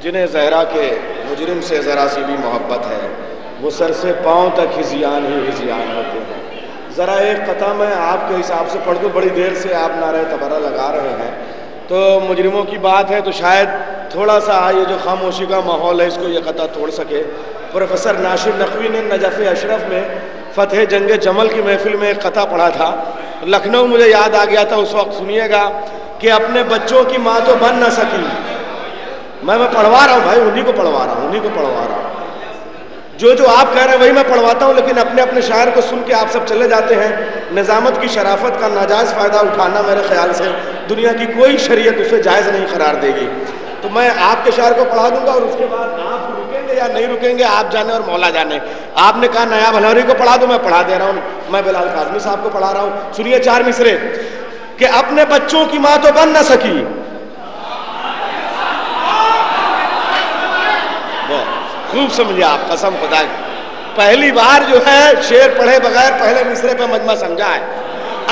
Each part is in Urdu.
جنہیں زہرا کے مجرم سے ذرا سی بھی محبت ہے وہ سر سے پاؤں تک ہزیان ہی ہزیان ہوتے ہیں۔ ذرا ایک قطعہ میں آپ کے حساب سے پڑھ دوں، بڑی دیر سے آپ نعرہ تبرہ لگا رہے ہیں تو مجرموں کی بات ہے تو شاید تھوڑا سا یہ جو خاموشی کا ماحول ہے اس کو یہ قطعہ توڑ سکے۔ پروفیسر ناشر نقوی نے نجف اشرف میں فتح جنگ جمل کی محفل میں ایک قطعہ پڑھا تھا، لکھنؤ مجھے یاد آ گیا تھا اس وقت، سنیے گا کہ اپنے بچوں کی ماں تو بن نہ سکی۔ میں پڑھوا رہا ہوں بھائی، انہی کو پڑھوا رہا ہوں جو آپ کہہ رہے ہیں وہی میں پڑھواتا ہوں، لیکن اپنے اپنے شاعر کو سن کے آپ سب چلے جاتے ہیں۔ نظامت کی شرافت کا ناجائز فائدہ اٹھانا میرے خیال سے دنیا کی کوئی شریعت اسے جائز نہیں قرار دے گی۔ تو میں آپ کے شاعر کو پڑھا دوں گا اور اس کے بعد آپ رکیں گے یا نہیں رکیں گے آپ جانے اور مولا جانے۔ آپ نے کہا نیا بھلوری کو پڑھا دوں، میں پڑھا دے رہا ہوں، میں بلال کاظمی صاحب کو پڑھا رہا ہوں۔ سنیے چار مصرے کہ اپنے بچوں کی ماں تو بن نہ سکی، خوب سمجھے آپ، قسم خدا کی پہلی بار جو ہے شعر پڑھے بغیر پہلے مصرے پہ مجمع سمجھا ہے۔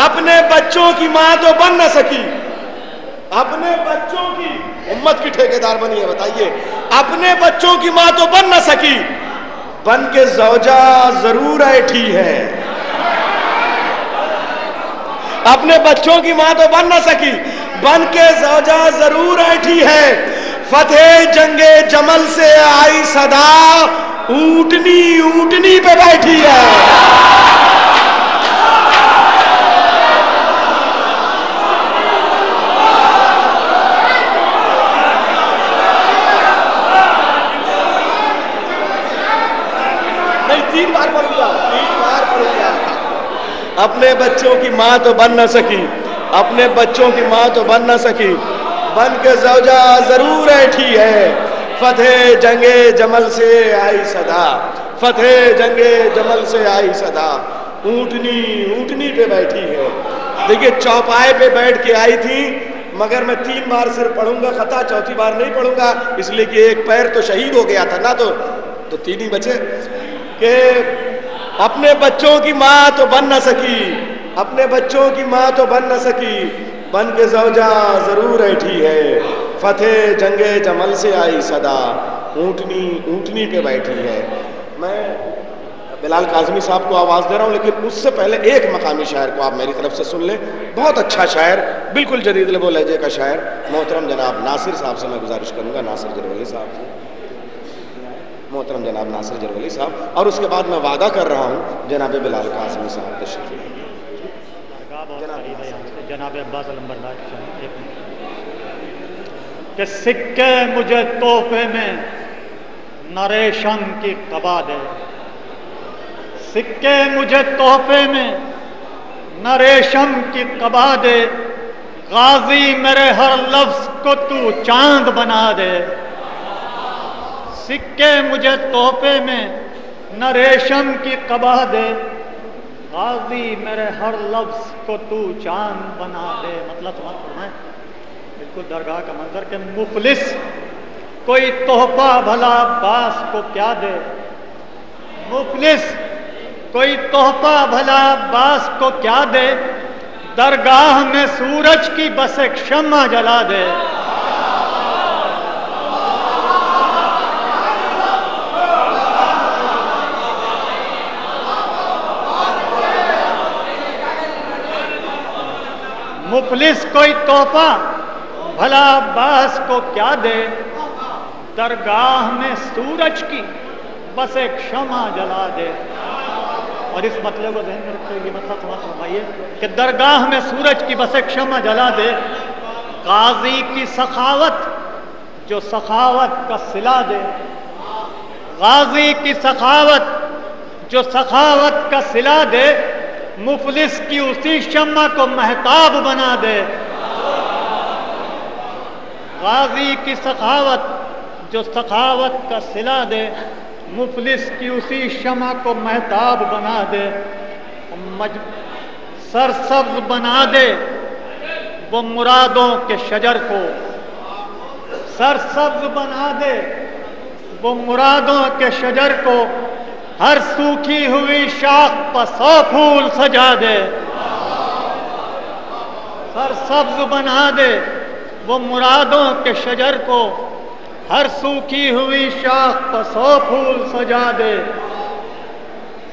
اپنے بچوں کی ماں تو بن نہ سکی، اپنے بچوں کی امت کی ٹھیکیدار بنی ہے، بتائیے اپنے بچوں کی ماں تو بن نہ سکی، بن کے زوجہ ضرور ایٹھی ہے۔ اپنے بچوں کی ماں تو بن نہ سکی، بن کے زوجہ ضرور ایٹھی ہے، فتح جنگ جمل سے آئی صدا اونٹنی اونٹنی پہ بیٹھی ہے۔ نہیں، تین بار پڑھ لیا۔ اپنے بچوں کی ماں تو بن نہ سکی، اپنے بچوں کی ماں تو بن نہ سکی، بن کے زوجہ ضرور ایٹھی ہے، فتح جنگ جمل سے آئی صدا، فتح جنگ جمل سے آئی صدا، اونٹنی اونٹنی پہ بیٹھی ہے۔ دیکھیے چوپائے پہ بیٹھ کے آئی تھی، مگر میں تین بار صرف پڑھوں گا خطا، چوتھی بار نہیں پڑھوں گا اس لیے کہ ایک پیر تو شہید ہو گیا تھا نا، تو تین ہی بچے کہ اپنے بچوں کی ماں تو بن نہ سکی، اپنے بچوں کی ماں تو بن نہ سکی، بن کے زوجہ ضرور ایٹھی ہے، فتح جنگ جمل سے آئی صدا، اونٹنی اونٹنی پہ بیٹھی ہے۔ میں بلال کاظمی صاحب کو آواز دے رہا ہوں، لیکن اس سے پہلے ایک مقامی شاعر کو آپ میری طرف سے سن لیں، بہت اچھا شاعر، بالکل جدید لب و لہجے کا شاعر، محترم جناب ناصر صاحب سے میں گزارش کروں گا، ناصر جرولی صاحب سے، محترم جناب ناصر جرولی صاحب، اور اس کے بعد میں وعدہ کر رہا ہوں جناب بلال کاظمی صاحب تشریف لیں۔ جناب عباس علمبردار کہ سکے مجھے تحفے میں نہ ریشم کی قبا دے، سکے مجھے تحفے میں نہ ریشم کی قبا دے، غازی میرے ہر لفظ کو تو چاند بنا دے، سکے مجھے تحفے میں نہ ریشم کی قبا دے، غازی میرے ہر لفظ کو تو چاند بنا دے۔ مطلب فرمائیں بالکل درگاہ کا منظر کہ مفلس کوئی تحفہ بھلا عباس کو کیا دے، مفلس کوئی تحفہ بھلا عباس کو کیا دے، درگاہ میں سورج کی بس ایک شمع جلا دے۔ مفلس کوئی تحفہ بھلا عباس کو کیا دے، درگاہ میں سورج کی بس ایک شمع جلا دے۔ اور اس مطلب کو ذہن میں رکھتے ہوئے مطلب فرمائیے کہ درگاہ میں سورج کی بس ایک شمع جلا دے، غازی کی سخاوت جو سخاوت کا صلہ دے، غازی کی سخاوت جو سخاوت کا صلہ دے، مفلس کی اسی شمع کو مہتاب بنا دے، غازی کی سخاوت جو سخاوت کا صلہ دے، مفلس کی اسی شمع کو مہتاب بنا دے، سرسبز بنا دے وہ مرادوں کے شجر کو، سرسبز بنا دے وہ مرادوں کے شجر کو، ہر سوکھی ہوئی شاخ پر 100 پھول سجا دے، سرسبز بنا دے وہ مرادوں کے شجر کو، ہر سوکھی ہوئی شاخ پر 100 پھول سجا دے.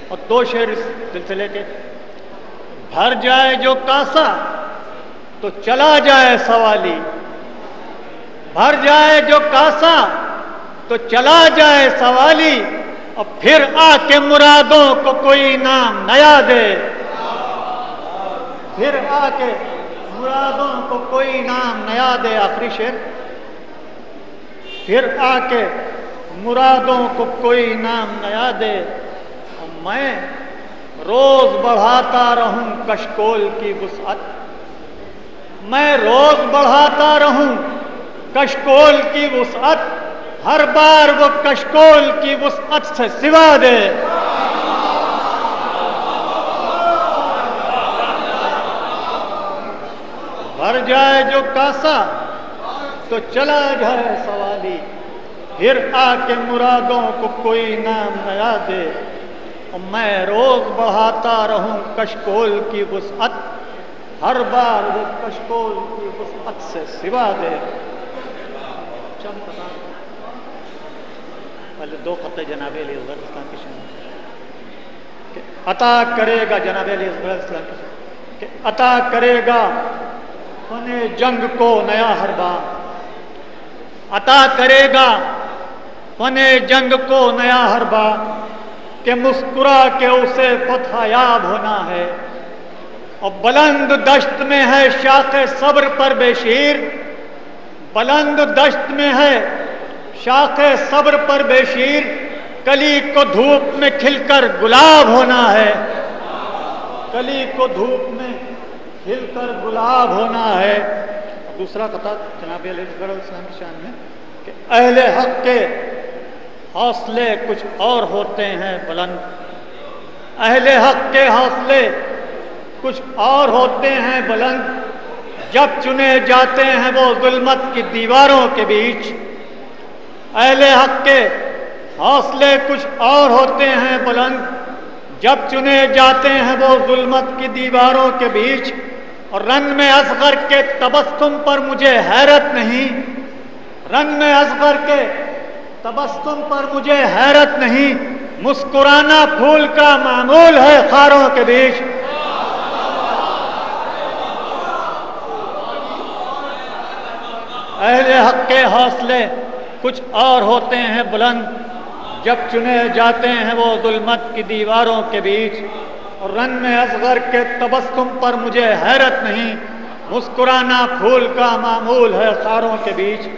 اور 2 شعر اس سلسلے کے. بھر جائے جو کاسا تو چلا جائے سوالی. بھر جائے جو کاسا تو چلا جائے سوالی. اور پھر آ کے مرادوں کو کوئی نام نیا دے. پھر آ کے مرادوں کو کوئی نام نیا دے. آخری شعر. پھر آ کے مرادوں کو کوئی نام نیا دے. اور میں روز بڑھاتا رہوں کشکول کی وسعت. میں روز بڑھاتا رہوں کشکول کی وسعت. ہر بار وہ کشکول کی وسعت سے سوا دے. بھر جائے جو کاسا تو چلا جائے سوالی. پھر آ کے مرادوں کو کوئی نام نیا دے. اور میں روز بڑھاتا رہوں کشکول کی وسعت. ہر بار وہ کشکول کی وسعت سے سوا دے. پہلے 2 خطے جناب علی اصغر اسلام کی شان کہ عطا کرے گا. جناب علی اصغر اسلام کی شان کہ عطا کرے گا فن جنگ کو نیا ہر بار. عطا کرے گا فن جنگ کو نیا ہر بار. کہ مسکرا کے اسے فتح یاب ہونا ہے. اور بلند دشت میں ہے شاخ صبر پر بے شیر. بلند دشت میں ہے شاخ صبر پر بے شیر. کلی کو دھوپ میں کھل کر گلاب ہونا ہے. کلی کو دھوپ میں کھل کر گلاب ہونا ہے. دوسرا قطعہ جناب علیہ السلام کی شان میں کہ اہل حق کے حوصلے کچھ اور ہوتے ہیں بلند. اہل حق کے حوصلے کچھ اور ہوتے ہیں بلند. جب چنے جاتے ہیں وہ ظلمت کی دیواروں کے بیچ. اہل حق کے حوصلے کچھ اور ہوتے ہیں بلند. جب چنے جاتے ہیں وہ ظلمت کی دیواروں کے بیچ. اور رنگ میں اصغر کے تبسم پر مجھے حیرت نہیں. رنگ میں اصغر کے تبسم پر مجھے حیرت نہیں. مسکرانا پھول کا معمول ہے خاروں کے بیچ. اہل حق کے حوصلے کچھ اور ہوتے ہیں بلند. جب چنے جاتے ہیں وہ ظلمت کی دیواروں کے بیچ. اور رن میں اصغر کے تبسم پر مجھے حیرت نہیں. مسکرانا پھول کا معمول ہے خاروں کے بیچ.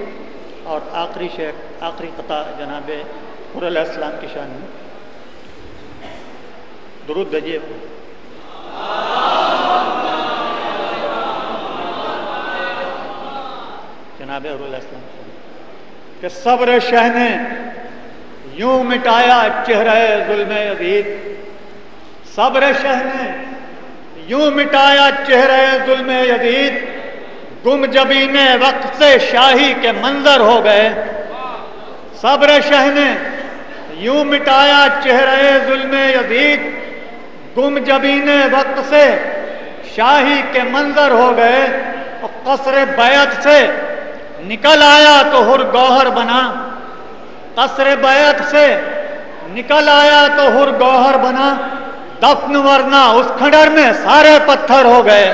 اور آخری شعر آخری قطعہ جناب حضور علیہ السلام کی شان میں. درود بھیجیے. جناب حضور علیہ السلام کہ صبر شہ نے یوں مٹایا چہرہ ظلم یزید. صبر شہ نے یوں مٹایا چہرہ ظلم یزید. گم جبین وقت سے شاہی کے منظر ہو گئے. صبر شہ نے یوں مٹایا چہرہ ظلم یزید. گم جبین وقت سے شاہی کے منظر ہو گئے. اور قصر بیعت سے نکل آیا تو ہر گوہر بنا. قصر بیعت سے نکل آیا تو ہر گوہر بنا. دفن ورنہ اس کھنڈر میں سارے پتھر ہو گئے.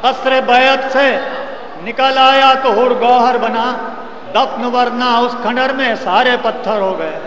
قصر بیعت سے نکل آیا تو ہر گوہر بنا. دفن ورنہ اس کھنڈر میں سارے پتھر ہو گئے.